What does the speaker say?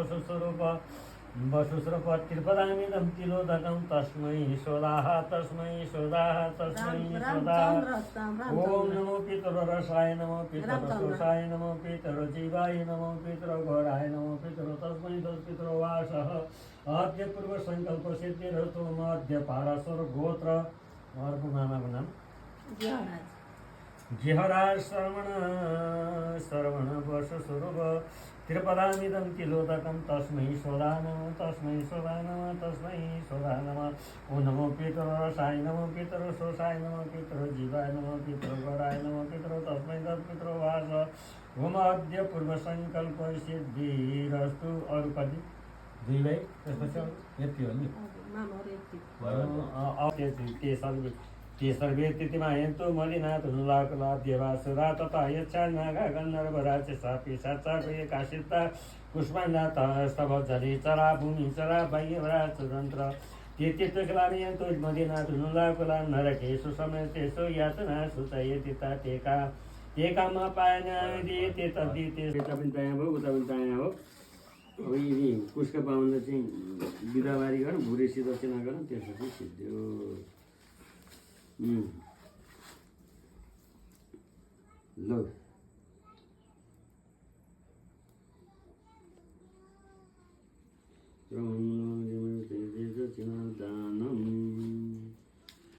वसुस्वरूप वसुस्वरूप त्रिपदामिदं तिलोदकं तस्मै स्वदाः तस्मै स्वदाः तस्मै स्वदाः। ओम नमो पितररसाय नमो पितरसोषाय नमो पितरजीवाय नमो पितरघोराय नमो पितर तस्मै तत्पितरो वासः। अद्य पूर्व संकल्प सिद्धिरस्तु मध्य पाराशर गोत्र। अर्को मामाको नाम जिहराज श्रवण वसुस्वरूप त्रिपदामिदं तिलोदकं तस्मै स्वदा नमः तस्मै स्वदा नमः तस्मै स्वदा नमः। ओम नमो पितररसाय नमो पितरसोषाय नमो पितरजीवाय नमो पितरघोराय नमो पितर तस्मै तत्पितरो वासः। ओम अद्य पूर्व संकल्प सिद्धिरस्तु। अरू कति दुई भाइ त्यसपछि यति हो नि ते सर्वे तिथिमायन्तु मलिनाथ नुलाकलाद्यवासुरा तथा यच्छा नागा गन्धर्वराक्षसा पिशाचा काशिता पुष्पाण्डाता स्तभ जलेचरा भूमिचरा बाह्यवराचरन्त्र ते तीर्थकलामयन्तु मलिनाथ नुलाकुला नरकेषु समेतेषु यातनासु चयतिता ते काममा पायनादि ते तद्दिते यता पनि दायाँ भयो उता पनि दायाँ हो। अब यदि पुष्क पाउँदा चाहिँ बिदाबारी गरौँ भुरेसी दक्षिणा गरौँ त्यसपछि सिद्धियो। ल